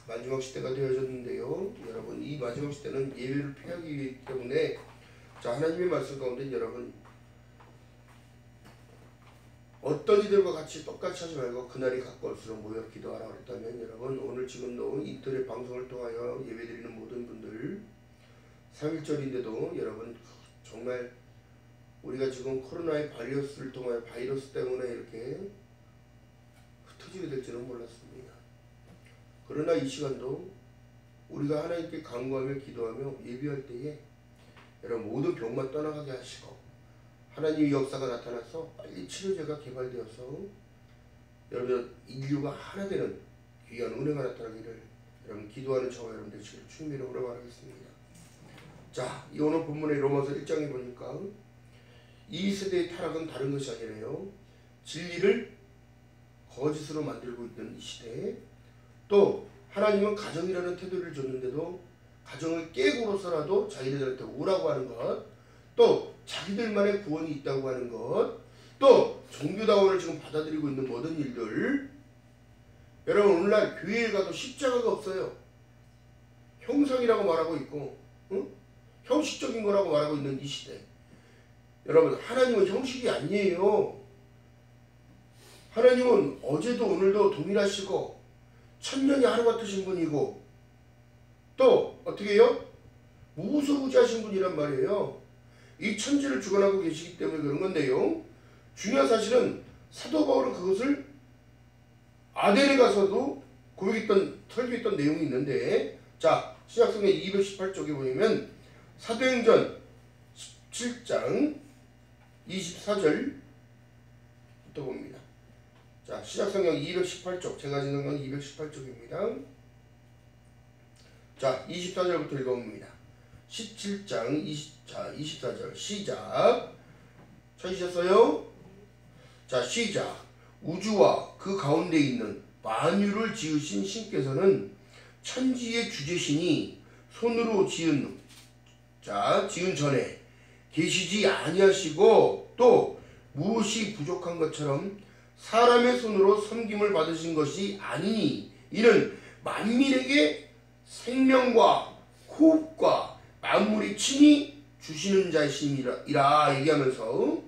마지막 시대가 되어졌는데요. 여러분 이 마지막 시대는 예배를 피하기 위해 때문에 자 하나님의 말씀 가운데 여러분 어떤 이들과 같이 똑같이 하지 말고 그날이 가까울수록 모여 기도하라 그랬다면 여러분 오늘 지금도 인터넷 방송을 통하여 예배드리는 모든 분들 3.1절인데도 여러분 정말 우리가 지금 코로나의 바이러스를 통하여 바이러스 때문에 이렇게 흩어지게 될지는 몰랐습니다. 그러나 이 시간도 우리가 하나님께 간구하며 기도하며 예비할 때에 여러분 모든 병만 떠나가게 하시고 하나님의 역사가 나타나서 빨리 치료제가 개발되어서 여러분 인류가 하나 되는 귀한 은혜가 나타나기를 여러분 기도하는 저와 여러분 되시기를 주님의 이름으로 바라겠습니다. 자, 이 오늘 본문의 로마서 1장에 보니까 이 세대의 타락은 다른 것이 아니라요. 진리를 거짓으로 만들고 있는 이 시대에 또 하나님은 가정이라는 태도를 줬는데도 가정을 깨고로서라도 자기들한테 오라고 하는 것, 또 자기들만의 구원이 있다고 하는 것, 또 종교다원을 지금 받아들이고 있는 모든 일들. 여러분 오늘날 교회에 가도 십자가가 없어요. 형상이라고 말하고 있고 형식적인 거라고 말하고 있는 이 시대. 여러분 하나님은 형식이 아니에요. 하나님은 어제도 오늘도 동일하시고 천년이 하루 같으신 분이고 또 어떻게 해요? 무소부지하신 분이란 말이에요. 이 천지를 주관하고 계시기 때문에 그런 건데요. 중요한 사실은 사도 바울은 그것을 아덴에 가서도 설교했던 내용이 있는데 자 신약성경 218쪽에 보면 사도행전 17장 24절부터 봅니다. 자 신약성경 218쪽 제가 지은 건 218쪽입니다. 자 24절부터 읽어봅니다. 17장 24절 시작. 찾으셨어요? 자 시작. 우주와 그 가운데 있는 만유를 지으신 신께서는 천지의 주제시니 손으로 지은 전에 계시지 아니하시고 또 무엇이 부족한 것처럼 사람의 손으로 섬김을 받으신 것이 아니니 이는 만민에게 생명과 호흡과 만물이 친히 주시는 자이심이라 얘기하면서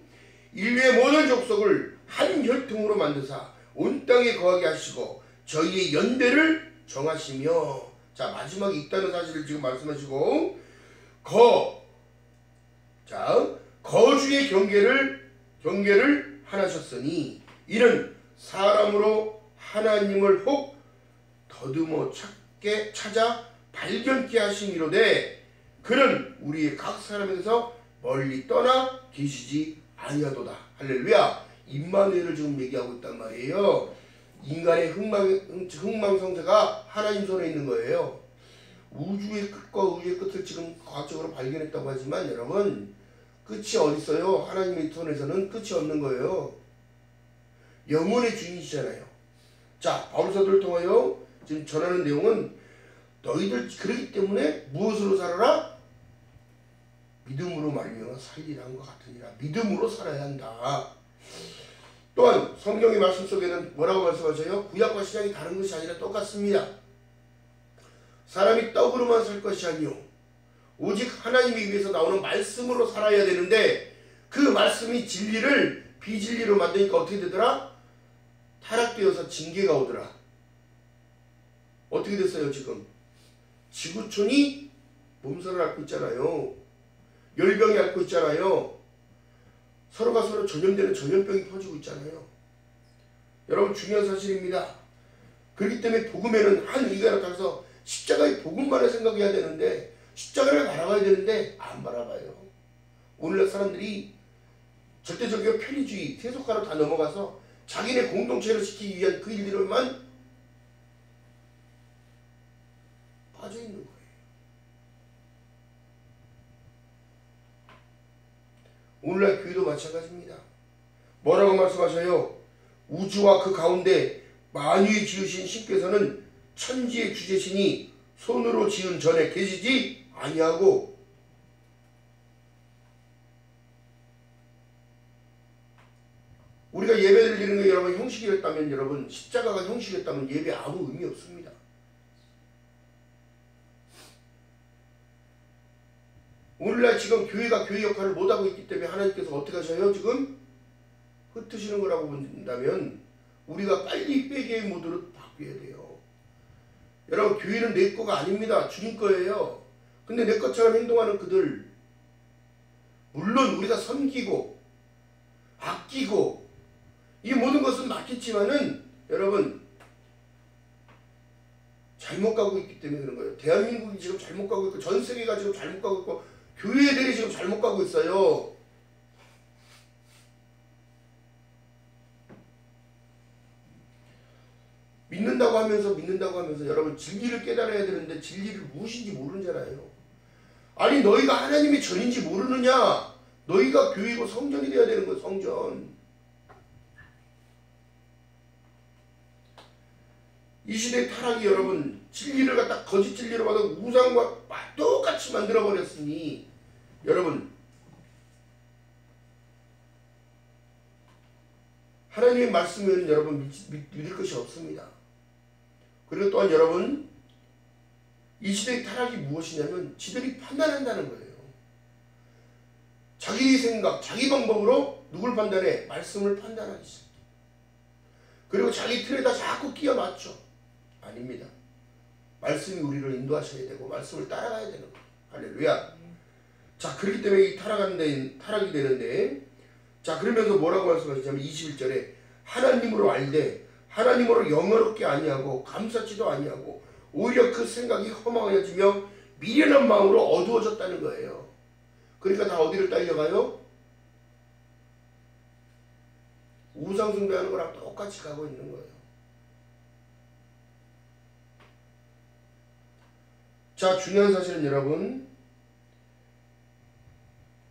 인류의 모든 족속을 한 혈통으로 만드사 온 땅에 거하게 하시고 저희의 연대를 정하시며 자 마지막에 있다는 사실을 지금 말씀하시고 거주의 경계를 하나셨으니 이는 사람으로 하나님을 혹 더듬어 찾아 발견케 하심이로되 그는 우리의 각 사람에서 멀리 떠나 계시지 아니하도다. 할렐루야. 임마누엘을 지금 얘기하고 있단 말이에요. 인간의 흥망성쇠가 하나님 손에 있는 거예요. 우주의 끝과 우주의 끝을 지금 과학적으로 발견했다고 하지만 여러분 끝이 어디 있어요? 하나님의 손에서는 끝이 없는 거예요. 영혼의 주인이시잖아요. 자 바울사도를 통하여 지금 전하는 내용은 너희들 그러기 때문에 무엇으로 살아라? 믿음으로 말미암아 살리라 한 것 같으니라. 믿음으로 살아야 한다. 또한 성경의 말씀 속에는 뭐라고 말씀하셔요? 구약과 신약이 다른 것이 아니라 똑같습니다. 사람이 떡으로만 살 것이 아니요 오직 하나님이 위해서 나오는 말씀으로 살아야 되는데 그 말씀이 진리를 비진리로 만드니까 어떻게 되더라? 타락되어서 징계가 오더라. 어떻게 됐어요 지금? 지구촌이 몸살을 앓고 있잖아요. 열병이 앓고 있잖아요. 서로가 서로 전염되는 전염병이 퍼지고 있잖아요. 여러분 중요한 사실입니다. 그렇기 때문에 복음에는 한 의가 나타나서 십자가의 복음만을 생각해야 되는데 십자가를 바라봐야 되는데 안 바라봐요. 오늘날 사람들이 절대적인 편의주의, 세속화로 다 넘어가서 자기네 공동체를 지키기 위한 그 일들만 빠져있는 거예요. 오늘날 교회도 마찬가지입니다. 뭐라고 말씀하셔요? 우주와 그 가운데 만유에 지으신 신께서는 천지의 주제시니 손으로 지은 전에 계시지 아니하고 우리가 예배를 드리는 게 여러분 형식이었다면 여러분 십자가가 형식이었다면 예배 아무 의미 없습니다. 오늘날 지금 교회가 교회 역할을 못하고 있기 때문에 하나님께서 어떻게 하셔요? 지금 흩으시는 거라고 본다면 우리가 빨리 회개의 모드로 바뀌어야 돼요. 여러분, 교회는 내 거가 아닙니다. 주님 거예요. 근데 내 것처럼 행동하는 그들, 물론 우리가 섬기고 아끼고 이 모든 것은 맞겠지만은 여러분, 잘못 가고 있기 때문에 그런 거예요. 대한민국이 지금 잘못 가고 있고 전 세계가 지금 잘못 가고 있고 교회들이 지금 잘못 가고 있어요. 믿는다고 하면서 여러분, 진리를 깨달아야 되는데 진리를 무엇인지 모르잖아요. 아니, 너희가 하나님의 전인지 모르느냐? 너희가 교회고 성전이 되어야 되는 거예요. 성전. 이 시대 타락이 여러분, 진리를 갖다 거짓 진리로 받아 우상과 똑같이 만들어 버렸으니 여러분, 하나님의 말씀은 여러분 믿을 것이 없습니다. 그리고 또한 여러분, 이 시대의 타락이 무엇이냐면 지들이 판단한다는 거예요. 자기 생각, 자기 방법으로 누굴 판단해? 말씀을 판단하기 시작해. 그리고 자기 틀에다 자꾸 끼워 맞춰. 아닙니다. 말씀이 우리를 인도하셔야 되고 말씀을 따라가야 되는 거예요. 할렐루야. 자, 그렇기 때문에 이 타락이 되는데, 자, 그러면서 뭐라고 말씀하시냐면 21절에 하나님으로 알되 하나님으로 영어롭게 아니하고 감사치도 아니하고 오히려 그 생각이 허망해지며 미련한 마음으로 어두워졌다는 거예요. 그러니까 다 어디를 딸려가요? 우상 숭배하는 거랑 똑같이 가고 있는 거예요. 자, 중요한 사실은 여러분,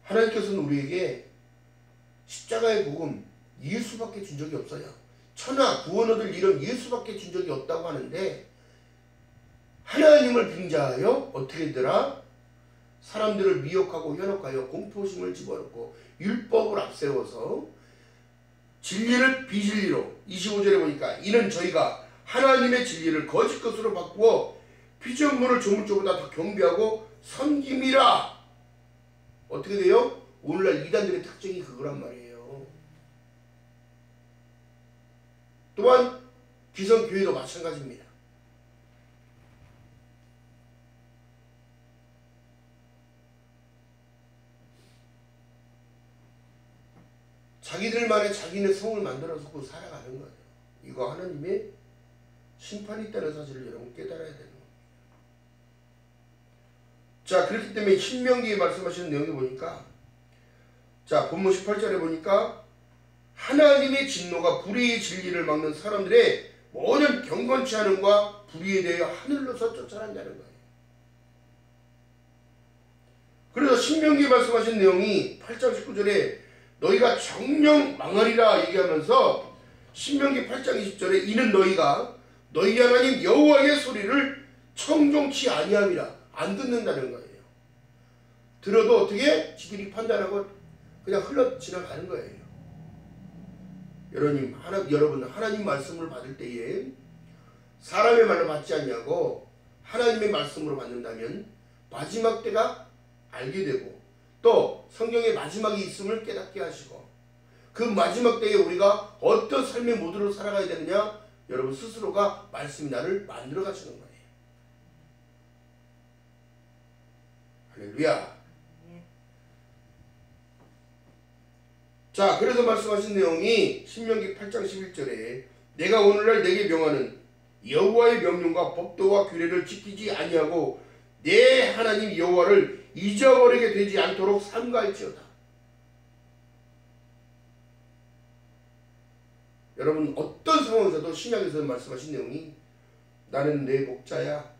하나님께서는 우리에게 십자가의 복음 예수밖에 준 적이 없어요. 천하 구원 얻을 이름 예수밖에 준 적이 없다고 하는데, 하나님을 빙자하여 어떻게 되더라? 사람들을 미혹하고 현혹하여 공포심을 집어넣고 율법을 앞세워서 진리를 비진리로, 25절에 보니까 이는 저희가 하나님의 진리를 거짓 것으로 바꾸어 피조물을 조물주보다 더 경배하고 섬김이라. 어떻게 돼요? 오늘날 이단들의 특징이 그거란 말이에요. 또한 기성교회도 마찬가지입니다. 자기들만의 자기네 성을 만들어서 그 살아가는 거예요. 이거 하나님의 심판이 있다는 사실을 여러분 깨달아야 되는 거예요. 자, 그렇기 때문에 신명기에 말씀하시는 내용을 보니까, 자, 본문 18절에 보니까 하나님의 진노가 불의의 진리를 막는 사람들의 모든 경건치 않음과 불의에 대하여 하늘로서 쫓아낸다는 거예요. 그래서 신명기에 말씀하신 내용이 8장 19절에 너희가 정녕 망하리라 얘기하면서 신명기 8장 20절에 이는 너희가 너희 하나님 여호와의 소리를 청종치 아니함이라. 안 듣는다는 거예요. 들어도 어떻게? 지들이 판단하고 그냥 흘러 지나가는 거예요. 여러분, 하나님 말씀을 받을 때에 사람의 말로 받지 않냐고 하나님의 말씀으로 받는다면 마지막 때가 알게 되고 또 성경의 마지막이 있음을 깨닫게 하시고 그 마지막 때에 우리가 어떤 삶의 모드로 살아가야 되느냐? 여러분 스스로가 말씀이 나를 만들어 가시는 거예요. 할렐루야. 자, 그래서 말씀하신 내용이 신명기 8장 11절에 내가 오늘날 내게 명하는 여호와의 명령과 법도와 규례를 지키지 아니하고 내 하나님 여호와를 잊어버리게 되지 않도록 삼가할지어다. 여러분, 어떤 상황에서도 신약에서 말씀하신 내용이 나는 내 목자야,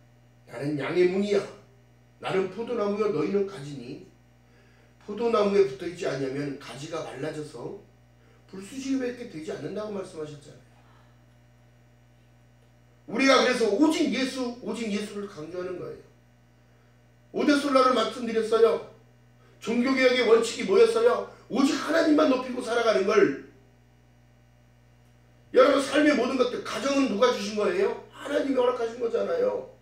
나는 양의 문이야, 나는 포도나무여 너희는 가지니 포도나무에 붙어있지 않으면 가지가 말라져서 불수지밖에 되지 않는다고 말씀하셨잖아요. 우리가 그래서 오직 예수를 강조하는 거예요. 오데솔라를 말씀드렸어요. 종교개혁의 원칙이 뭐였어요? 오직 하나님만 높이고 살아가는 걸. 여러분 삶의 모든 것들, 가정은 누가 주신 거예요? 하나님이 허락하신 거잖아요.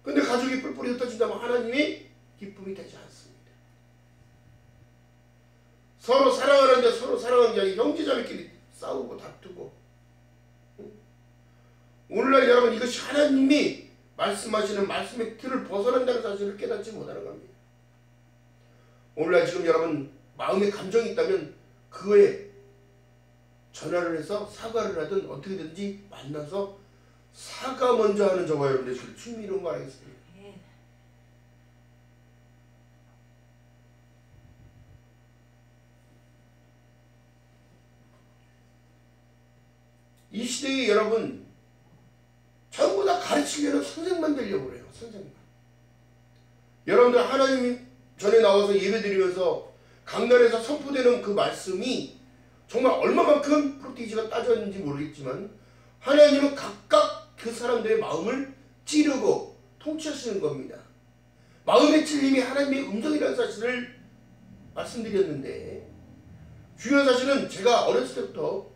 근데 가족이 뿔뿔이 흩어진다면 하나님이 기쁨이 되지 않습니다. 서로 사랑하는데 서로 사랑하는 게 아니라 형제자매끼리 싸우고 다투고. 오늘날 여러분 이것이 하나님이 말씀하시는 말씀의 틀을 벗어난다는 사실을 깨닫지 못하는 겁니다. 오늘날 지금 여러분 마음에 감정이 있다면 그거에 전화를 해서 사과를 하든 어떻게든지 만나서 사과 먼저 하는 저와 여러분들 지금 주님 이런 거 알겠습니다. 이 시대에 여러분 전부 다 가르치려는 선생만 되려고 그래요. 선생만. 여러분들 하나님이 전에 나와서 예배드리면서 강단에서 선포되는 그 말씀이 정말 얼마만큼 프로테이지가 따졌는지 모르겠지만 하나님은 각각 그 사람들의 마음을 찌르고 통치하시는 겁니다. 마음의 찔림이 하나님의 음성이라는 사실을 말씀드렸는데 중요한 사실은 제가 어렸을 때부터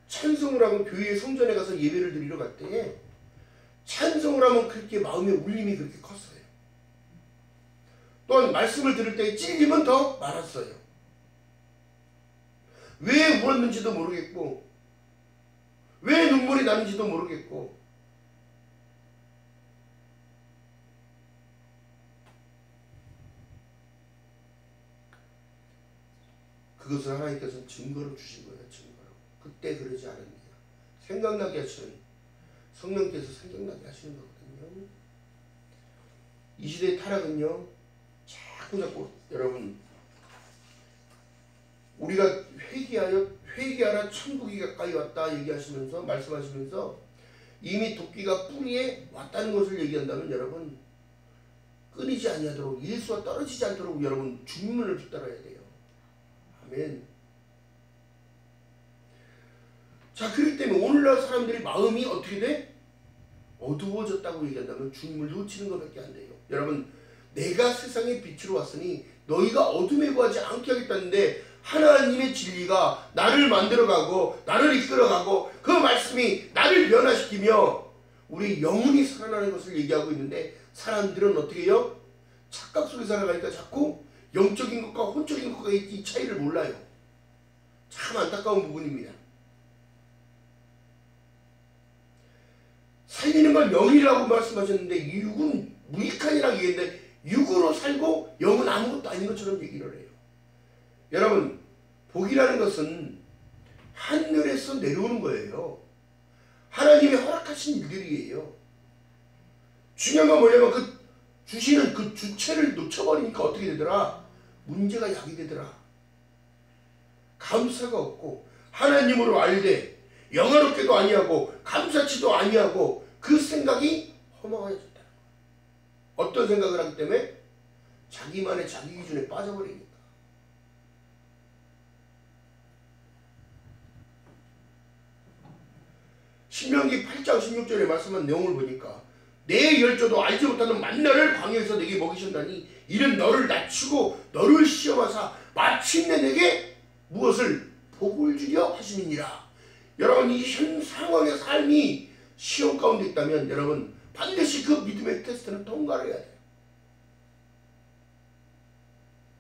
찬송을 하고 교회 성전에 가서 예배를 드리러 갈 때에 찬송을 하면 그렇게 마음의 울림이 그렇게 컸어요. 또한 말씀을 들을 때 찔림은 더 많았어요. 왜 울었는지도 모르겠고 왜 눈물이 나는지도 모르겠고 그것을 하나님께서는 증거로 주신 거예요. 증거로. 그때 그러지 않았냐. 생각나게 하시는 성령께서 생각나게 하시는 거거든요. 이 시대의 타락은요. 자꾸 여러분 우리가 회개하라 천국이 가까이 왔다 얘기하시면서 말씀하시면서 이미 도끼가 뿌리에 왔다는 것을 얘기한다면 여러분 끊이지 아니하도록 예수와 떨어지지 않도록 여러분 주문을 붙들어야 돼요. 아멘. 자, 그렇기 때문에 오늘날 사람들이 마음이 어떻게 돼? 어두워졌다고 얘기한다면 주님을 놓치는 것밖에 안 돼요. 여러분 내가 세상의 빛으로 왔으니 너희가 어둠에 거하지 않게 하겠다는데 하나님의 진리가 나를 만들어가고 나를 이끌어가고 그 말씀이 나를 변화시키며 우리 영혼이 살아나는 것을 얘기하고 있는데 사람들은 어떻게 해요? 착각 속에 살아가니까 자꾸 영적인 것과 혼적인 것과 이 차이를 몰라요. 참 안타까운 부분입니다. 살리는 건 영이라고 말씀하셨는데 이 육은 무익하니라고 얘기했는데 육으로 살고 영은 아무것도 아닌 것처럼 얘기를 해요. 여러분 복이라는 것은 하늘에서 내려오는 거예요. 하나님이 허락하신 일들이에요. 중요한 건 뭐냐면 그 주시는 그 주체를 놓쳐버리니까 어떻게 되더라? 문제가 야기되더라. 감사가 없고 하나님으로 알되 영화롭게도 아니하고 감사치도 아니하고 그 생각이 허망해졌다. 어떤 생각을 하기 때문에? 자기만의 자기 기준에 빠져버리니까. 신명기 8장 16절에 말씀한 내용을 보니까 내 열조도 알지 못하는 만나를 광야에서 내게 먹이셨다니 이는 너를 낮추고 너를 시험하사 마침내 내게 무엇을 복을 주려 하심이니라. 여러분 이 현 상황의 삶이 시험 가운데 있다면 여러분 반드시 그 믿음의 테스트는 통과를 해야 돼요.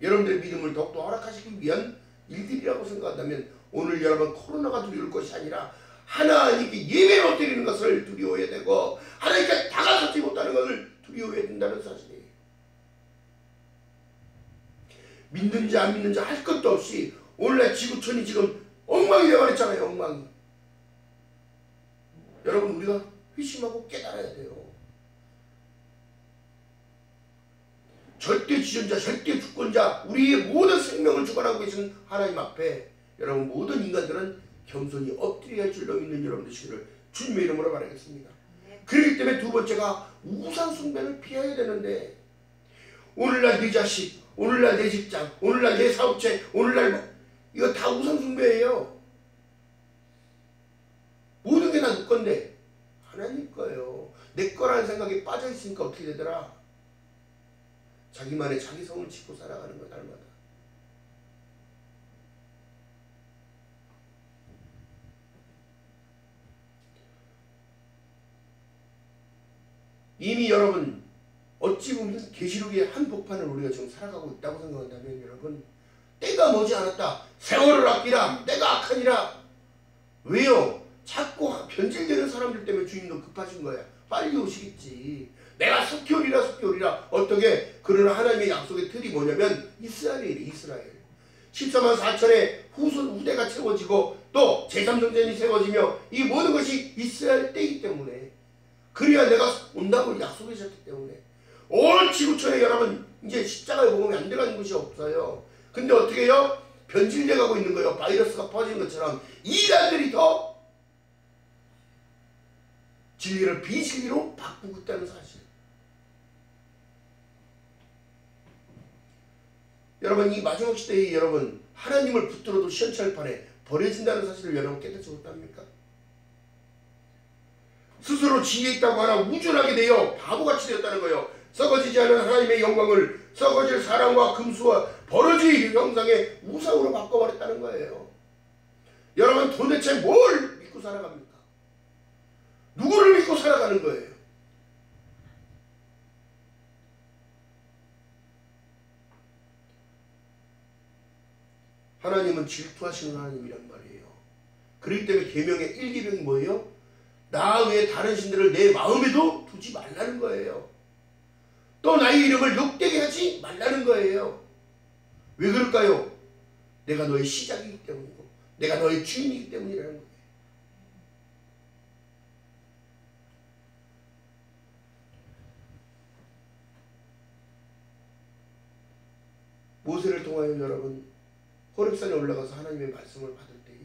여러분들의 믿음을 더욱더 허락하시기 위한 일들이라고 생각한다면 오늘 여러분 코로나가 두려울 것이 아니라 하나님께 예배 못 드리는 것을 두려워해야 되고 하나님께 다가서지 못하는 것을 두려워해야 된다는 사실이에요. 믿는지 안 믿는지 할 것도 없이 오늘날 지구촌이 지금 엉망이 되어버렸잖아요. 엉망이. 여러분 우리가 회심하고 깨달아야 돼요. 절대 지존자, 절대 주권자, 우리의 모든 생명을 주관하고 계신 하나님 앞에 여러분 모든 인간들은 겸손히 엎드려야 할 줄로 믿는 여러분 되시기를 주님의 이름으로 바라겠습니다. 그렇기 때문에 두 번째가 우상 숭배를 피해야 되는데 오늘날 내 자식, 오늘날 내 직장, 오늘날 내 사업체, 오늘날 뭐 이거 다 우상 숭배예요. 모든 게 다 내 건데 하나님 거예요. 내 거라는 생각에 빠져 있으니까 어떻게 되더라? 자기만의 자기 성을 짓고 살아가는 것 날마다. 이미 여러분 어찌 보면 계시록의 한복판을 우리가 지금 살아가고 있다고 생각한다면 여러분, 때가 머지않았다. 세월을 아끼라. 때가 악하니라. 왜요? 자꾸 변질되는 사람들 때문에 주님도 급하신 거야. 빨리 오시겠지. 내가 속히 오리라 속히 오리라. 어떻게? 그러나 하나님의 약속의 틀이 뭐냐면 이스라엘이래. 이스라엘. 14만 4천의 후대가 채워지고 또 제3성전이 세워지며 이 모든 것이 이스라엘 때이기 때문에, 그래야 내가 온다고 약속하셨기 때문에 온 지구촌에 여러분 이제 십자가에 복음이 안 들어가는 것이 없어요. 근데 어떻게 해요? 변질돼 가고 있는 거예요. 바이러스가 퍼지는 것처럼 이단들이 더 진리를 비진리로 바꾸고 있다는 사실. 여러분, 이 마지막 시대에 여러분 하나님을 붙들어도 시원찮을판에 버려진다는 사실을 여러분 깨닫지 못합니까? 스스로 지혜 있다고 하나 우준하게 되어 바보같이 되었다는 거예요. 썩어지지 않은 하나님의 영광을 썩어질 사랑과 금수와 버러지 형상의 우상으로 바꿔버렸다는 거예요. 여러분, 도대체 뭘 믿고 살아갑니까? 누구를 믿고 살아가는 거예요? 하나님은 질투하시는 하나님이란 말이에요. 그렇기 때문에 계명의 1기명이 뭐예요? 나 외에 다른 신들을 내 마음에도 두지 말라는 거예요. 또 나의 이름을 욕되게 하지 말라는 거예요. 왜 그럴까요? 내가 너의 시작이기 때문이고 내가 너의 주인이기 때문이라는 거예요. 모세를 통하여 여러분 호렙산에 올라가서 하나님의 말씀을 받을 때에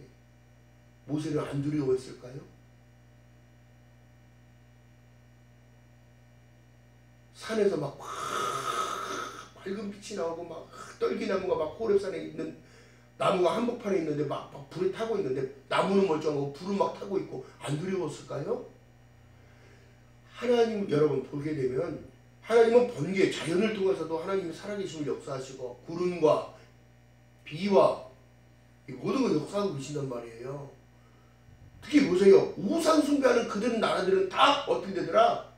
모세는 안 두려워했을까요? 산에서 막 밝은 빛이 나오고 막 떨기나무가 막 호렙산에 있는 나무가 한복판에 있는데 막 불에 타고 있는데 나무는 멀쩡하고 불은 막 타고 있고 안 두려웠을까요? 하나님 여러분 보게 되면 하나님은 번개 자연을 통해서도 하나님이 살아계심을 역사하시고 구름과 비와 이 모든 걸 역사하고 계신단 말이에요. 특히 보세요. 우상 숭배하는 그들 나라들은 다 어떻게 되더라?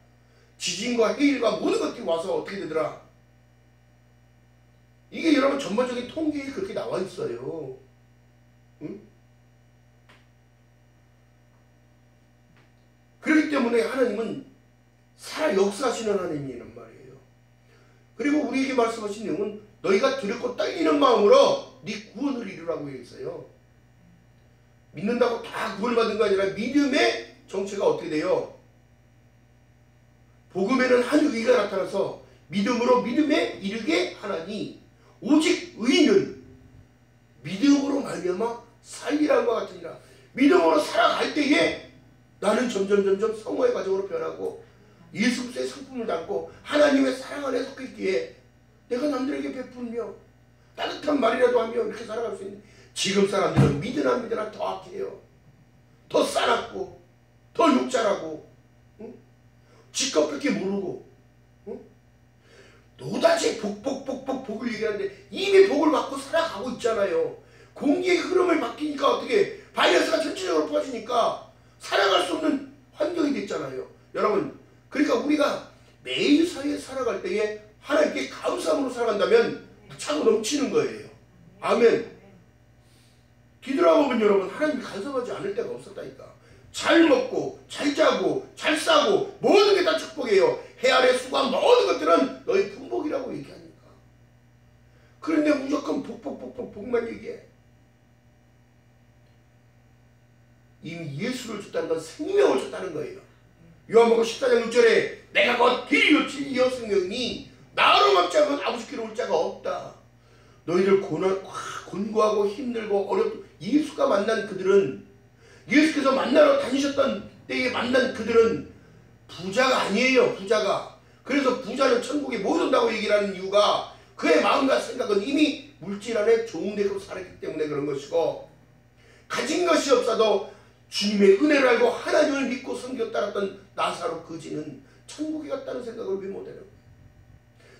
지진과 해일과 모든 것들이 와서 어떻게 되더라? 이게 여러분 전반적인 통계에 그렇게 나와 있어요. 응? 그렇기 때문에 하나님은 살아 역사하시는 하나님이란 말이에요. 그리고 우리에게 말씀하신 내용은 너희가 두렵고 떨리는 마음으로 네 구원을 이루라고 했어요. 믿는다고 다 구원받은 거 아니라 믿음의 정체가 어떻게 돼요? 복음에는 한 의가 나타나서 믿음으로 믿음에 이르게 하나니 오직 의인은 믿음으로 말미암아 살리라는 것 같으니라. 믿음으로 살아갈 때에 나는 점점 성화의 과정으로 변하고 예수 그리스도의 성품을 담고 하나님의 사랑 안에 속해 있기에 내가 남들에게 베풀며 따뜻한 말이라도 하며 이렇게 살아갈 수 있는. 지금 사람들은 믿으나 더 악해요. 더 싸납고 더 욕잘하고 응? 지껏밖에 모르고 응? 노다지 복을 얘기하는데 이미 복을 받고 살아가고 있잖아요. 공기의 흐름을 바뀌니까 어떻게 바이러스가 전체적으로 퍼지니까 살아갈 수 없는 환경이 됐잖아요. 여러분, 그러니까 우리가 매일 사이에 살아갈 때에 하나님께 감사함으로 살아간다면 차고 넘치는 거예요. 아멘. 뒤돌아보면 여러분 하나님이 간섭하지 않을 때가 없었다니까. 잘 먹고 잘 자고 잘 싸고 모든 게 다 축복이에요. 해 아래 수고한 모든 것들은 너희 풍복이라고 얘기하니까. 그런데 무조건 복만 얘기해. 이미 예수를 줬다는 건 생명을 줬다는 거예요. 요한복음 14장 6절에 내가 곧 길이요 진리요 생명이니 나로 막지 않으면 아버지께로 올 자가 없다. 너희들 곤고하고 힘들고 어렵고 예수가 만난 그들은, 예수께서 만나러 다니셨던 때에 만난 그들은 부자가 아니에요. 부자가. 그래서 부자는 천국에 못 온다고 얘기를 하는 이유가 그의 마음과 생각은 이미 물질 안에 좋은 데로 살았기 때문에 그런 것이고, 가진 것이 없어도 주님의 은혜를 알고 하나님을 믿고 섬겨 따랐던 나사로 거지는 천국에 갔다는 생각을 왜 못해요?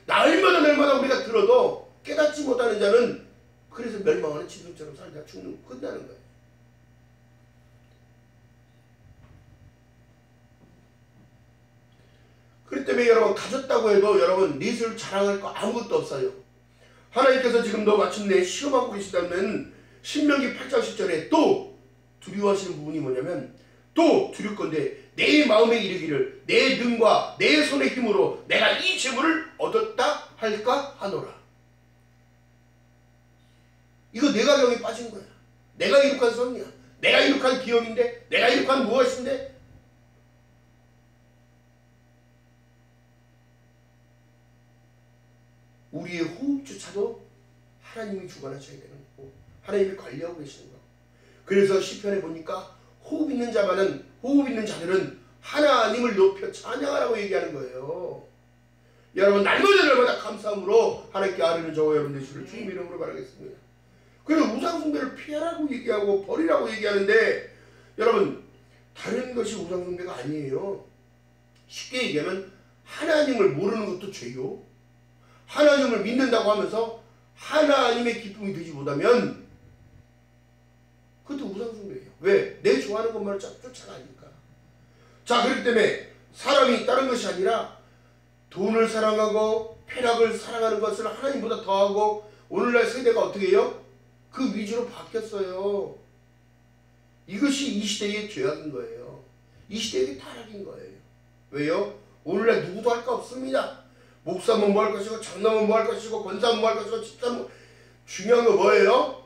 날마다 우리가 들어도 깨닫지 못하는 자는 그래서 멸망하는 짐승처럼 살다 끝나는 거예요. 그렇기 때문에 여러분 가졌다고 해도 여러분 넷을 자랑할 거 아무것도 없어요. 하나님께서 지금도 마침내 시험하고 계시다면 신명기 8장 10절에 또 두려워하시는 부분이 뭐냐면 또 두려울 건데 내 마음에 이르기를 내 능과 내 손의 힘으로 내가 이 재물을 얻었다 할까 하노라. 이거 내가 병에 빠진 거야. 내가 이룩한 성이야. 내가 이룩한 기업인데 내가 이룩한 무엇인데 우리의 호흡조차도 하나님이 주관하셔야 되는 거고 하나님이 관리하고 계시는 거고 그래서 시편에 보니까 호흡 있는 자들은 하나님을 높여 찬양하라고 얘기하는 거예요. 여러분 날마다 날마다 감사함으로 하나님께 아뢰는 저와 여러분 되시기를 주님 이름으로 바라겠습니다. 그래서 우상숭배를 피하라고 얘기하고 버리라고 얘기하는데 여러분 다른 것이 우상숭배가 아니에요. 쉽게 얘기하면 하나님을 모르는 것도 죄요. 하나님을 믿는다고 하면서 하나님의 기쁨이 되지 못하면 그것도 우상숭배예요. 왜? 내 좋아하는 것만을 쫓아가니까. 자, 그렇기 때문에 사람이 다른 것이 아니라 돈을 사랑하고 쾌락을 사랑하는 것을 하나님보다 더하고 오늘날 세대가 어떻게 해요? 그 위주로 바뀌었어요. 이것이 이 시대의 죄악인 거예요. 이 시대의 타락인 거예요. 왜요? 오늘날 누구도 할 거 없습니다. 목사면 뭐 할 것이고 장로면 뭐 할 것이고 권사면 뭐 할 것이고 집사면 중요한 거 뭐예요?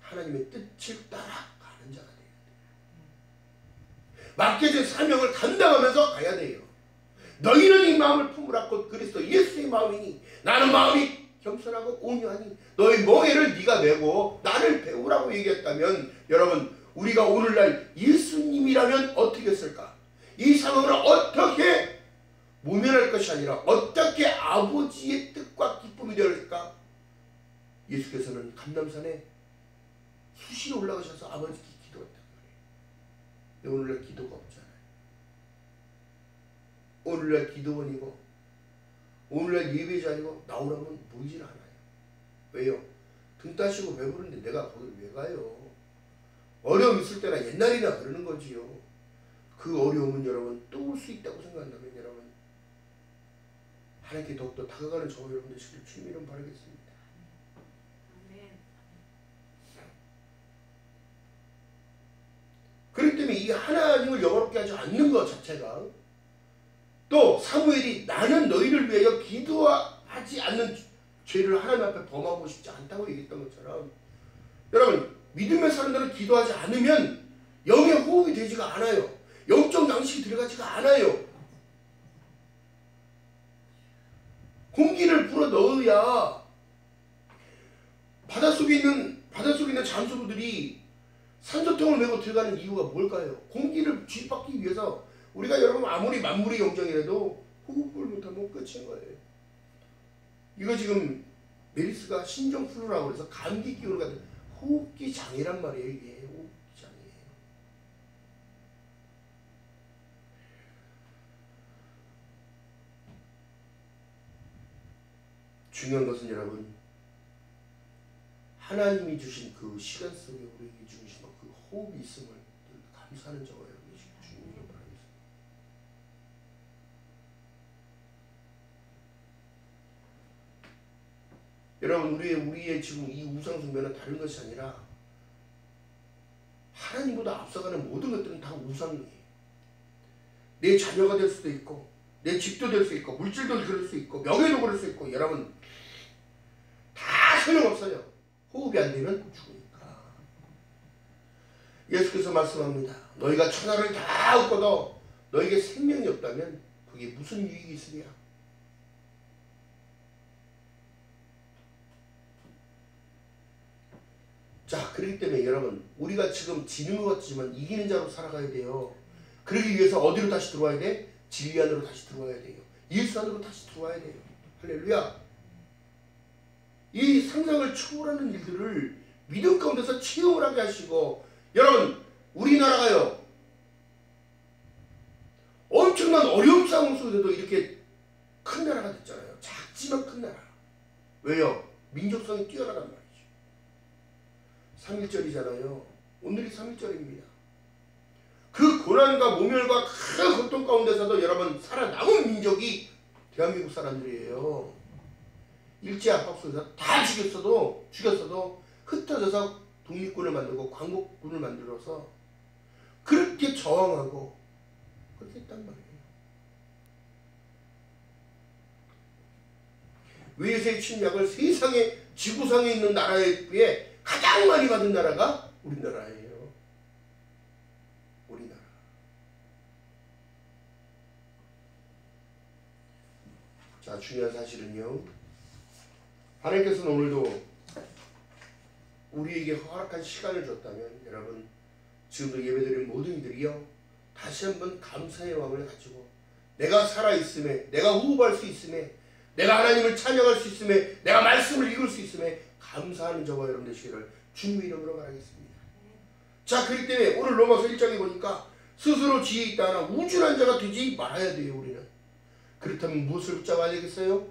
하나님의 뜻을 따라가는 자가 돼야 돼요. 맡겨진 사명을 감당하면서 가야 돼요. 너희는 이 마음을 품으라 곧 그리스도 예수의 마음이니 나는 마음이 겸손하고 온유하니 너희 멍에를 네가 메고 나를 배우라고 얘기했다면 여러분 우리가 오늘날 예수님이라면 어떻게 했을까? 이 상황을 어떻게 모면할 것이 아니라 어떻게 아버지의 뜻과 기쁨이 되었을까? 예수께서는 감람산에 수시로 올라가셔서 아버지께 기도했단 말이에요. 근데 오늘날 기도가 없잖아요. 오늘날 기도원이고 오늘날 예배자이고 나오라면 보이질 않아요. 왜요? 등 따시고 배부른데 내가 거기를 왜 가요? 어려움 있을 때나 옛날이나 그러는 거지요. 그 어려움은 여러분 또 올 수 있다고 생각한다면 여러분 하나님께 더욱더 다가가는 저와 여러분 되시기를 주님 이름 바라겠습니다. 그렇기 때문에 이 하나님을 영화롭게 하지 않는 것 자체가 또 사무엘이 나는 너희를 위하여 기도하지 않는 죄를 하나님 앞에 범하고 싶지 않다고 얘기했던 것처럼 여러분 믿음의 사람들은 기도하지 않으면 영의 호흡이 되지가 않아요. 영적 양식이 들어가지가 않아요. 공기를 불어 넣어야 바닷속에 있는 잠수부들이 산소통을 메고 들어가는 이유가 뭘까요? 공기를 주입받기 위해서 우리가 여러분 아무리 만물의 영정이라도 호흡을 못하면 끝인 거예요. 이거 지금 메리스가 신종플루라고 해서 감기 기운을 갖는 호흡기 장애란 말이에요. 이게 호흡기 장애예요. 중요한 것은 여러분 하나님이 주신 그 시간 속에 우리에게 주신 그 호흡이 있음을 감사하는 저와 여러분이 주님으로 바라겠습니다. 여러분 우리의 지금 이 우상숭배는 다른 것이 아니라 하나님보다 앞서가는 모든 것들은 다 우상이에요. 내 자녀가 될 수도 있고 내 집도 될 수 있고 물질도 그럴 수 있고 명예도 그럴 수 있고 여러분 다 소용없어요. 호흡이 안 되면 죽으니까. 예수께서 말씀합니다. 너희가 천하를 다 얻고도 너에게 생명이 없다면 그게 무슨 유익이 있으랴. 자, 그렇기 때문에 여러분 우리가 지금 지는 것 같지만 이기는 자로 살아가야 돼요. 그러기 위해서 어디로 다시 들어와야 돼? 진리 안으로 다시 들어와야 돼요. 예수 안으로 다시 들어와야 돼요. 할렐루야. 이 상상을 초월하는 일들을 믿음 가운데서 체험을 하게 하시고 여러분 우리나라가요 엄청난 어려움 상황 속에서도 이렇게 큰 나라가 됐잖아요. 작지만 큰 나라. 왜요? 민족성이 뛰어나단 말이죠. 3.1절이잖아요. 오늘이 3.1절입니다. 그 고난과 모멸과 큰 고통 가운데서도 여러분 살아남은 민족이 대한민국 사람들이에요. 일제 압박수에서 다 죽였어도 흩어져서 독립군을 만들고 광복군을 만들어서 그렇게 저항하고 그렇게 했단 말이에요. 외세의 침략을 세상에 지구상에 있는 나라에 비해 가장 많이 받은 나라가 우리나라예요. 우리나라. 자, 중요한 사실은요, 하나님께서는 오늘도 우리에게 허락한 시간을 줬다면 여러분 지금도 예배드리는 모든 이들이요 다시 한번 감사의 마음을 가지고 내가 살아있음에, 내가 호흡할 수 있음에, 내가 하나님을 찬양할 수 있음에, 내가 말씀을 읽을 수 있음에 감사하는 저와 여러분 되시기를 주님의 이름으로 바라겠습니다. 자, 그렇기 때문에 오늘 로마서 1장에 보니까 스스로 지혜 있다 하나 우쭐한 자가 되지 말아야 돼요. 우리는 그렇다면 무엇을 붙잡아야 되겠어요?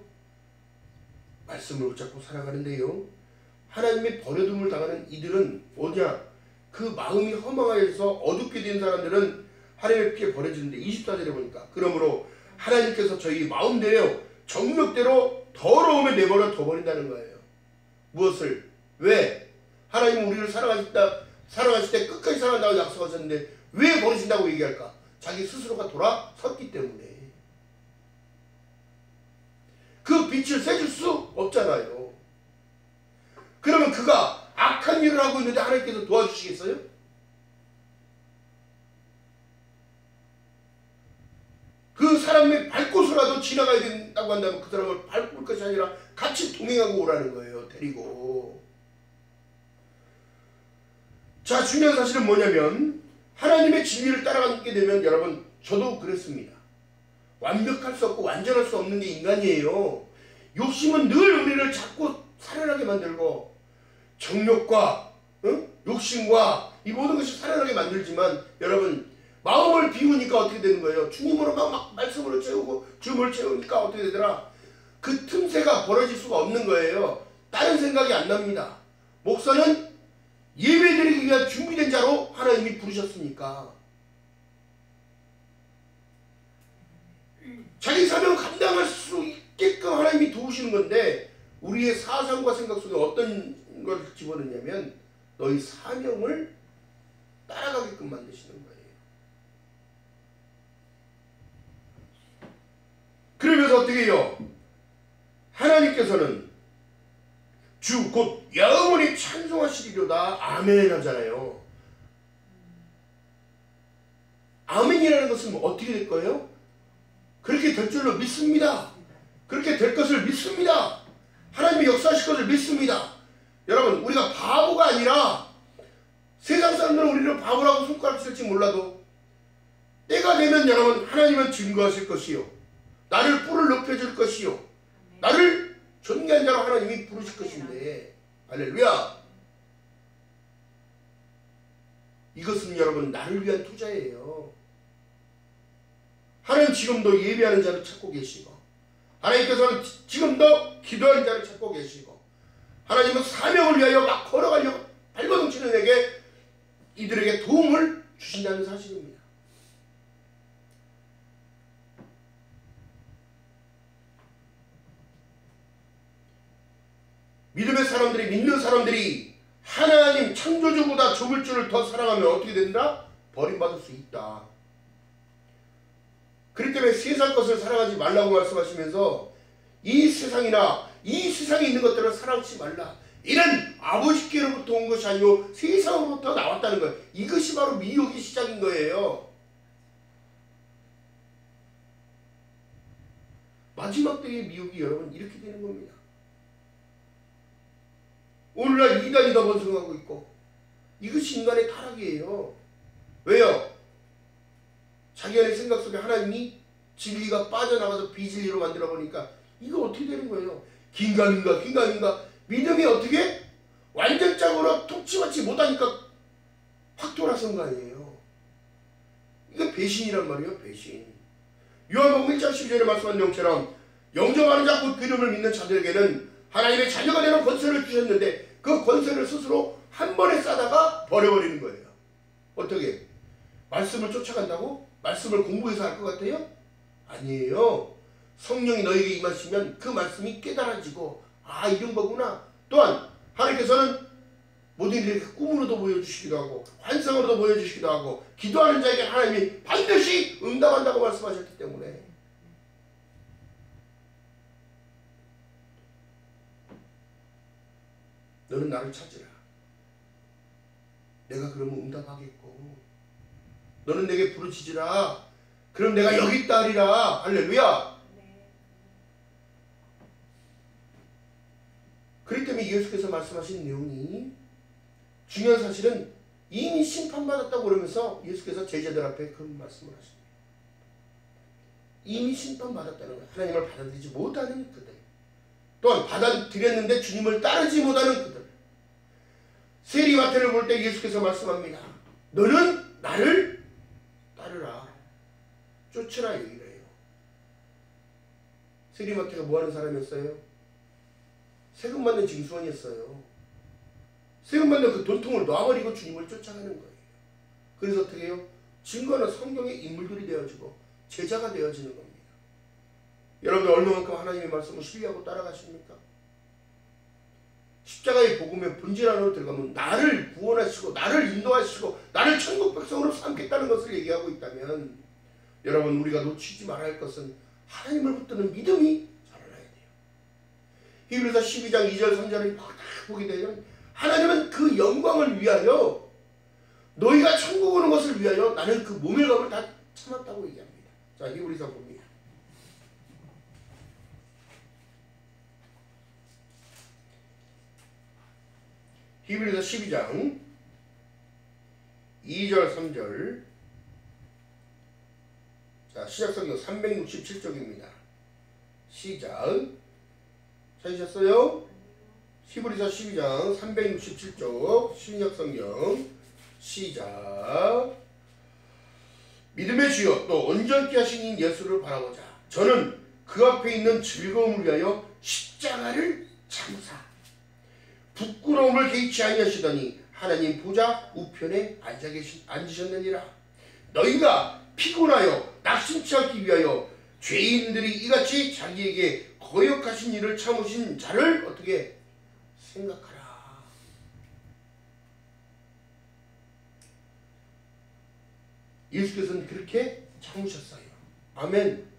말씀을 붙잡고 살아가는데요, 하나님의 버려둠을 당하는 이들은 뭐냐? 그 마음이 허망하여서 어둡게 된 사람들은 하나님의 피에 버려지는데 24절에 보니까 그러므로 하나님께서 저희 마음대로 정욕대로 더러움에 내버려 둬버린다는 거예요. 무엇을? 왜? 하나님은 우리를 사랑하실 때 끝까지 사랑한다고 약속하셨는데 왜 버리신다고 얘기할까? 자기 스스로가 돌아섰기 때문에. 그 빛을 세줄 수 없잖아요. 그러면 그가 악한 일을 하고 있는데 하나님께서 도와주시겠어요? 그 사람의 밟고서라도 지나가야 된다고 한다면 그 사람을 밟을 것이 아니라 같이 동행하고 오라는 거예요. 데리고. 자, 중요한 사실은 뭐냐면 하나님의 진리를 따라가게 되면 여러분 저도 그랬습니다. 완벽할 수 없고 완전할 수 없는 게 인간이에요. 욕심은 늘 우리를 자꾸 살아나게 만들고 정욕과 욕심과 이 모든 것이 살아나게 만들지만 여러분 마음을 비우니까 어떻게 되는 거예요? 주님으로 막 말씀으로 채우고 주님을 채우니까 어떻게 되더라? 그 틈새가 벌어질 수가 없는 거예요. 다른 생각이 안 납니다. 목사는 예배드리기 위한 준비된 자로 하나님이 부르셨으니까 자기 사명을 감당할 수 있게끔 하나님이 도우시는 건데 우리의 사상과 생각 속에 어떤 걸 집어넣냐면 너희 사명을 따라가게끔 만드시는 거예요. 그러면서 어떻게 해요? 하나님께서는 주 곧 영원히 찬송하시리로다 아멘 하잖아요. 아멘이라는 것은 어떻게 될 거예요? 그렇게 될 줄로 믿습니다. 그렇게 될 것을 믿습니다. 하나님이 역사하실 것을 믿습니다. 여러분 우리가 바보가 아니라 세상 사람들은 우리를 바보라고 손가락 쓸지 몰라도 때가 되면 여러분 하나님은 증거하실 것이요 나를 뿔을 높여줄 것이요 나를 존귀한 자로 하나님이 부르실 것인데 할렐루야. 이것은 여러분 나를 위한 투자예요. 하나님 지금도 예배하는 자를 찾고 계시고 하나님께서는 지금도 기도하는 자를 찾고 계시고 하나님은 사명을 위하여 막 걸어가려고 발버둥치는 이들에게 도움을 주신다는 사실입니다. 믿음의 사람들이 믿는 사람들이 하나님 창조주보다 조물주를 더 사랑하면 어떻게 된다? 버림받을 수 있다. 그렇기 때문에 세상 것을 사랑하지 말라고 말씀하시면서 이 세상이나 이 세상에 있는 것들을 사랑하지 말라. 이는 아버지께로부터 온 것이 아니고 세상으로부터 나왔다는 거예요. 이것이 바로 미혹의 시작인 거예요. 마지막 때의 미혹이 여러분 이렇게 되는 겁니다. 오늘날 이단이 더 번성하고 있고 이것이 인간의 타락이에요. 왜요? 자기의 생각 속에 하나님이 진리가 빠져나가서 비진리로 만들어버리니까 이거 어떻게 되는 거예요? 긴가민가 믿음이 어떻게 완전적으로 통치받지 못하니까 확 돌아선 거 아니에요. 이거 배신이란 말이에요. 배신. 요한복음 1장 12절에 말씀한 내용처럼 영접하는 자 곧 그 이름을 믿는 자들에게는 하나님의 자녀가 되는 권세를 주셨는데 그 권세를 스스로 한 번에 싸다가 버려버리는 거예요. 어떻게? 말씀을 쫓아간다고? 말씀을 공부해서 할 것 같아요? 아니에요. 성령이 너에게 임하시면 그 말씀이 깨달아지고 아 이런 거구나. 또한 하나님께서는 모든 일을 꿈으로도 보여주시기도 하고 환상으로도 보여주시기도 하고 기도하는 자에게 하나님이 반드시 응답한다고 말씀하셨기 때문에 너는 나를 찾으라. 내가 그러면 응답하겠고 너는 내게 부르짖으라. 그럼 내가 여기 있다 하리라. 할렐루야. 그렇기 때문에 예수께서 말씀하신 내용이 중요한 사실은 이미 심판받았다고 그러면서 예수께서 제자들 앞에 그런 말씀을 하십니다. 이미 심판받았다는 거예요. 하나님을 받아들이지 못하는 그들. 또한 받아들였는데 주님을 따르지 못하는 그들. 세리마태를 볼 때 예수께서 말씀합니다. 너는 나를 따르라. 쫓으라 얘기래요. 세리마태가 뭐하는 사람이었어요? 세금 받는 징수원이었어요. 세금 받는 그 돈통을 놔버리고 주님을 쫓아가는 거예요. 그래서 어떻게 해요? 증거는 성경의 인물들이 되어지고 제자가 되어지는 겁니다. 여러분들 얼마만큼 하나님의 말씀을 신뢰하고 따라가십니까? 십자가의 복음의 본질 안으로 들어가면 나를 구원하시고 나를 인도하시고 나를 천국 백성으로 삼겠다는 것을 얘기하고 있다면 여러분 우리가 놓치지 말아야 할 것은 하나님을 붙드는 믿음이 자라나야 돼요. 히브리서 12장 2절 3절을 딱 보게 되면 하나님은 그 영광을 위하여 너희가 천국 오는 것을 위하여 나는 그 모멸감을 다 참았다고 얘기합니다. 자 히브리서 봅니다. 히브리서 12장 2절 3절. 자 시작성경 367쪽입니다. 시작. 찾으셨어요? 히브리서 12장 367쪽 신약성경 시작. 믿음의 주여 또 온전케 하신 이 예수를 바라보자. 저는 그 앞에 있는 즐거움을 위하여 십자가를 참사 부끄러움을 개의치 아니하시더니 하나님 보좌 우편에 앉으셨느니라. 너희가 피곤하여 낙심치 않기 위하여 죄인들이 이같이 자기에게 거역하신 일을 참으신 자를 어떻게 생각하라. 예수께서는 그렇게 참으셨어요. 아멘.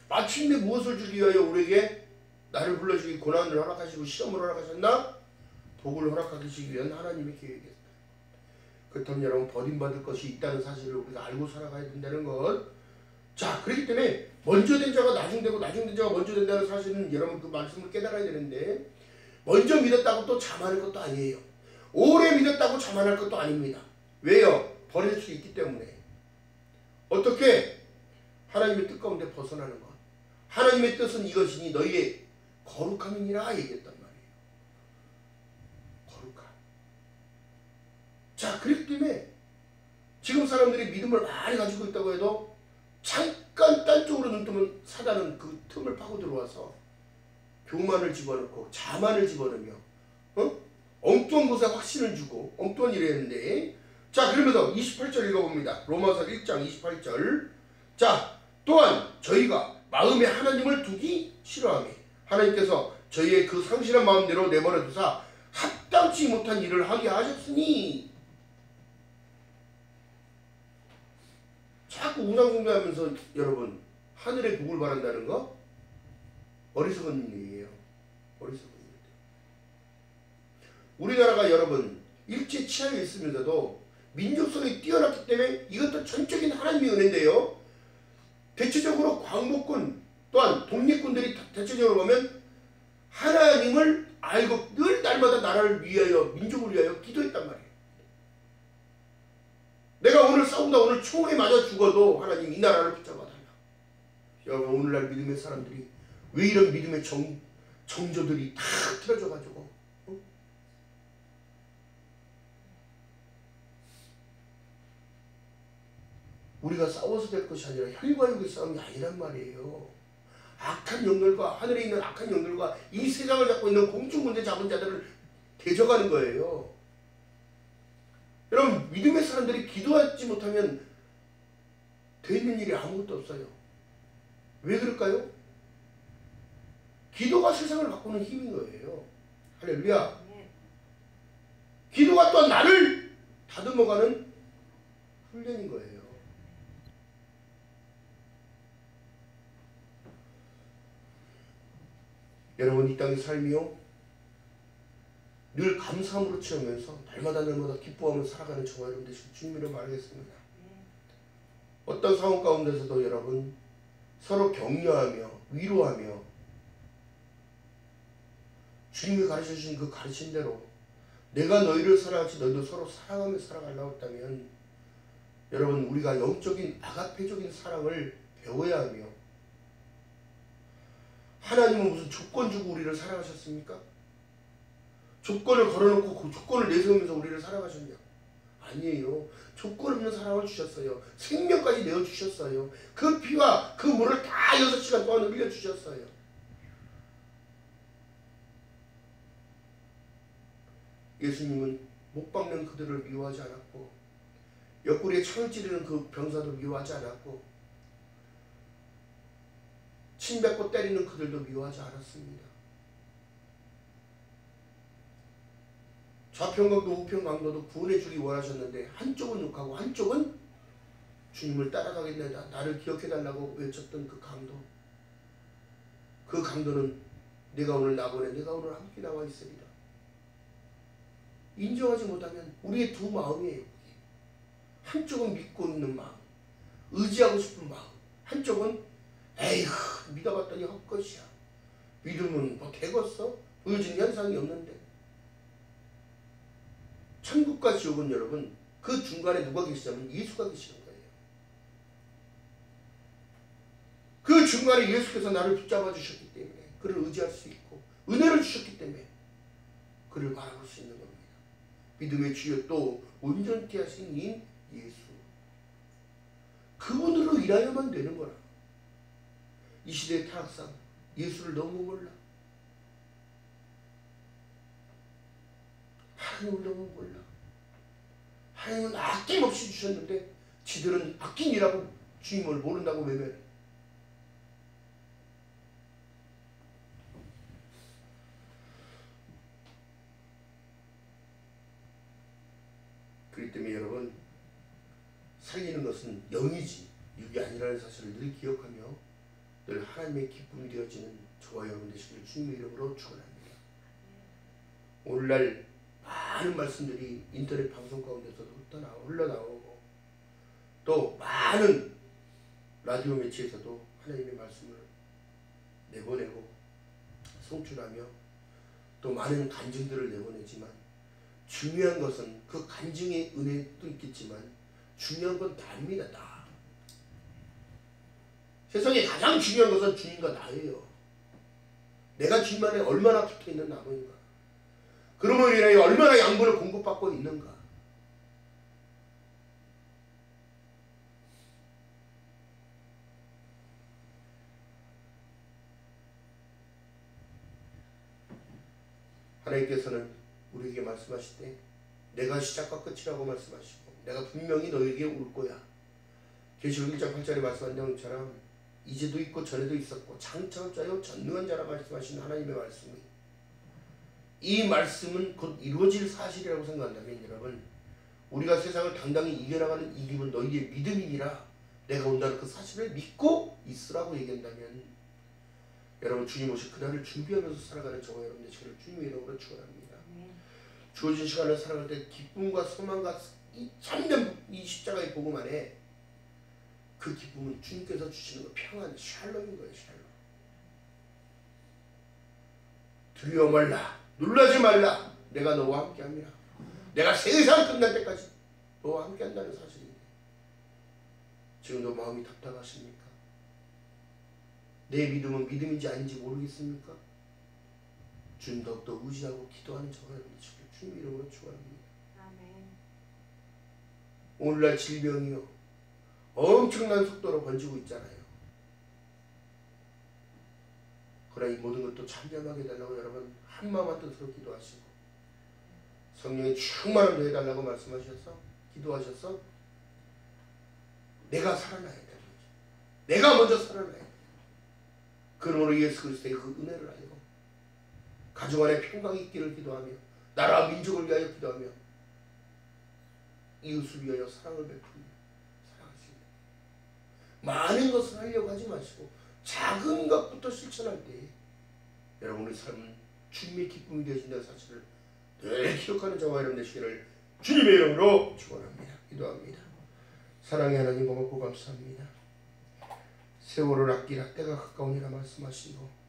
마침내 무엇을 주기 위하여 우리에게 나를 불러주기 고난을 허락하시고 시험을 허락하셨나? 복을 허락하시기 위한 하나님의 계획이었어요. 그렇다면 여러분 버림받을 것이 있다는 사실을 우리가 알고 살아가야 된다는 것. 자 그렇기 때문에 먼저 된 자가 나중되고 나중된 자가 먼저 된다는 사실은 여러분 그 말씀을 깨달아야 되는데 먼저 믿었다고 또 자만할 것도 아니에요. 오래 믿었다고 자만할 것도 아닙니다. 왜요? 버릴 수 있기 때문에. 어떻게? 하나님의 뜻 가운데 벗어나는 것. 하나님의 뜻은 이것이니 너희의 거룩함이니라 얘기했단 말이에요. 거룩함. 자 그렇기 때문에 지금 사람들이 믿음을 많이 가지고 있다고 해도 잠깐 딴 쪽으로 눈 뜨면 사단은 그 틈을 파고 들어와서 교만을 집어넣고 자만을 집어넣으며 엉뚱한 곳에 확신을 주고 엉뚱한 일을 했는데 자 그러면서 28절 읽어봅니다. 로마서 1장 28절. 자 또한 저희가 마음에 하나님을 두기 싫어하며 하나님께서 저희의 그 상실한 마음대로 내버려 두사 합당치 못한 일을 하게 하셨으니. 자꾸 우상숭배하면서 여러분 하늘의 복을 바란다는 거 어리석은 일이에요. 어리석은 일. 우리나라가 여러분 일제 치하에 있으면서도 민족성이 뛰어났기 때문에 이것도 전적인 하나님의 은혜인데요. 대체적으로 광복군 또한 독립군들이 대체적으로 보면 하나님을 알고 늘 날마다 나라를 위하여 민족을 위하여 기도했단 말이에요. 내가 오늘 싸우다 오늘 총에 맞아 죽어도 하나님 이 나라를 붙잡아 달라. 여러분 오늘날 믿음의 사람들이 왜 이런 믿음의 정조들이 다 틀어져가지고 우리가 싸워서 될 것이 아니라 혈과 육의 싸움이 아니란 말이에요. 악한 영들과 하늘에 있는 악한 영들과 이 세상을 잡고 있는 공중군대 잡은 자들을 대적하는 거예요. 여러분, 믿음의 사람들이 기도하지 못하면 되는 일이 아무것도 없어요. 왜 그럴까요? 기도가 세상을 바꾸는 힘인 거예요. 할렐루야. 기도가 또 나를 다듬어가는 훈련인 거예요. 여러분, 이 땅의 삶이요, 늘 감사함으로 채우면서 날마다 기뻐하며 살아가는 저와 여러분 되시길 주님으로 말하겠습니다. 어떤 상황 가운데서도 여러분 서로 격려하며 위로하며 주님이 가르쳐주신 그 가르침대로 내가 너희를 사랑하지 너희도 서로 사랑하며 살아가려고 했다면 여러분, 우리가 영적인 아가페적인 사랑을 배워야 하며, 하나님은 무슨 조건 주고 우리를 사랑하셨습니까? 조건을 걸어놓고 그 조건을 내세우면서 우리를 사랑하셨냐? 아니에요. 조건 없는 사랑을 주셨어요. 생명까지 내어주셨어요. 그 피와 그 물을 다 6시간 동안 흘려주셨어요. 예수님은 못 박는 그들을 미워하지 않았고, 옆구리에 창을 찌르는 그 병사도 미워하지 않았고, 침 뱉고 때리는 그들도 미워하지 않았습니다. 좌편강도 우편강도도 구원해주기 원하셨는데 한쪽은 욕하고 한쪽은 주님을 따라가겠다, 나를 기억해달라고 외쳤던 그 강도, 그 강도는 내가 오늘 나보내, 내가 오늘 함께 나와 있으리라. 인정하지 못하면 우리의 두 마음이에요. 한쪽은 믿고 있는 마음, 의지하고 싶은 마음, 한쪽은 에이구 믿어봤더니 헛것이야. 믿으면 뭐 되겠어? 보여준 현상이 없는데. 천국과 지옥은 여러분 그 중간에 누가 계시냐면 예수가 계시는 거예요. 그 중간에 예수께서 나를 붙잡아 주셨기 때문에 그를 의지할 수 있고, 은혜를 주셨기 때문에 그를 바라볼 수 있는 겁니다. 믿음의 주여 또 온전케 하신 이 예수, 그분으로 일하여만 되는 거라. 이 시대의 타락상 예수를 너무 몰라. 하나님을 너무 몰라. 하나님은 아낌없이 주셨는데 지들은 아낌이라고 주님을 모른다고 외면해. 그렇기 때문에 여러분, 살리는 것은 영이지 육이 아니라는 사실을 늘 기억하며 늘 하나님의 기쁨이 되어지는 저와 여러분 되시기를 주님의 이름으로 축원합니다. 오늘날 많은 말씀들이 인터넷 방송 가운데서도 흘러나오고 또 많은 라디오 매체에서도 하나님의 말씀을 내보내고 송출하며 또 많은 간증들을 내보내지만, 중요한 것은 그 간증의 은혜도 있겠지만 중요한 건 나입니다. 나. 세상에 가장 중요한 것은 주님과 나예요. 내가 주님 안에 얼마나 붙어있는 나무인가, 그러므로 인하여 얼마나 양분을 공급받고 있는가. 하나님께서는 우리에게 말씀하실 때 내가 시작과 끝이라고 말씀하시고 내가 분명히 너에게 올 거야. 계시록 1장 8절에 말씀한 것처럼 이제도 있고 전에도 있었고 장차올 자요 전능한 자라 말씀하신 하나님의 말씀이, 이 말씀은 곧 이루어질 사실이라고 생각한다면 여러분, 우리가 세상을 당당히 이겨나가는 이 힘은 너희의 믿음이니라. 내가 온다는 그 사실을 믿고 있으라고 얘기한다면 여러분, 주님 오실 그날을 준비하면서 살아가는 저와 여러분의 저를 주님의 이름으로 축원합니다. 주어진 시간을 살아갈 때 기쁨과 소망과 이 참된 이 십자가의 복음 안에 그 기쁨은 주님께서 주시는 거 평안, 샬롬인 거예요. 샬롬. 두려워 말라, 놀라지 말라, 내가 너와 함께 합니다. 내가 세상 끝날 때까지 너와 함께 한다는 사실입니다. 지금도 마음이 답답하십니까? 내 믿음은 믿음인지 아닌지 모르겠습니까? 주님 더욱더 의지하고 기도하는 저와 여러분 주님 이름으로 축원합니다. 오늘날 질병이요 엄청난 속도로 번지고 있잖아요. 그러나 이 모든 것도 참여하게 해달라고 여러분 한마음 한뜻으로 기도하시고 성령의 충만함도 해달라고 말씀하셔서 기도하셔서 내가 살아나야 되는 거죠. 내가 먼저 살아나야 돼요. 그러므로 예수 그리스도의 그 은혜를 알고 가정 안에 평강이 있기를 기도하며 나라 민족을 위하여 기도하며 이웃을 위하여 사랑을 베풀며 살아갈 수 있는 많은 것을 하려고 하지 마시고 작은 것부터 실천할 때 여러분의 삶은 주님의 기쁨이 되신다는 사실을 늘 기억하는 저와 여러분 되시기를 주님의 이름으로 축원합니다. 기도합니다. 사랑의 하나님 고맙고 감사합니다. 세월을 아끼라 때가 가까우니라 말씀하시고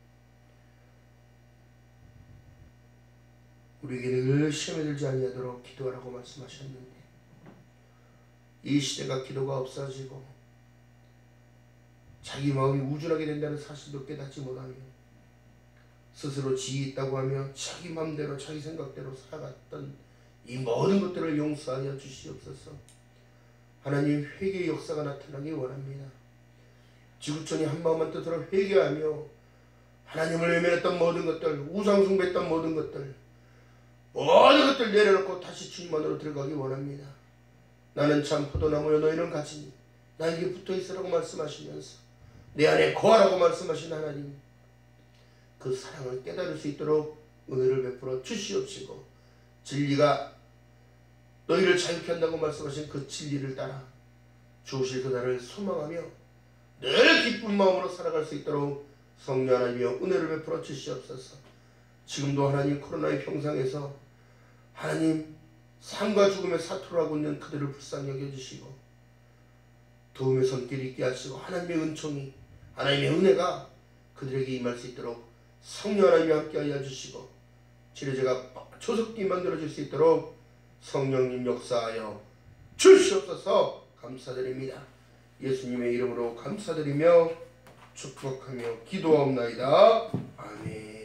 우리에게 늘 시험에 들지 아니하도록 기도하라고 말씀하셨는데 이 시대가 기도가 없어지고 자기 마음이 우준하게 된다는 사실도 깨닫지 못하며 스스로 지혜 있다고 하며 자기 마음대로 자기 생각대로 살아갔던 이 모든 것들을 용서하여 주시옵소서. 하나님 회개의 역사가 나타나기 원합니다. 지구촌이 한마음만 뜻으로 회개하며 하나님을 외면했던 모든 것들, 우상숭배했던 모든 것들 내려놓고 다시 주님 안으로 들어가기 원합니다. 나는 참 포도나무여 너희는 가지니 나에게 붙어있으라고 말씀하시면서 내 안에 거하라고 말씀하신 하나님 그 사랑을 깨달을 수 있도록 은혜를 베풀어 주시옵시고 진리가 너희를 자유케 한다고 말씀하신 그 진리를 따라 주오실 그날을 소망하며 늘 기쁜 마음으로 살아갈 수 있도록 성령 하나님이여 은혜를 베풀어 주시옵소서. 지금도 하나님 코로나의 병상에서 하나님 삶과 죽음의 사투를 하고 있는 그들을 불쌍히 여겨주시고 도움의 손길 있게 하시고 하나님의 은총이 하나님의 은혜가 그들에게 임할 수 있도록 성령 하나님이 함께하여 주시고 치료제가 조속히 만들어질 수 있도록 성령님 역사하여 주시옵소서. 감사드립니다. 예수님의 이름으로 감사드리며 축복하며 기도하옵나이다. 아멘.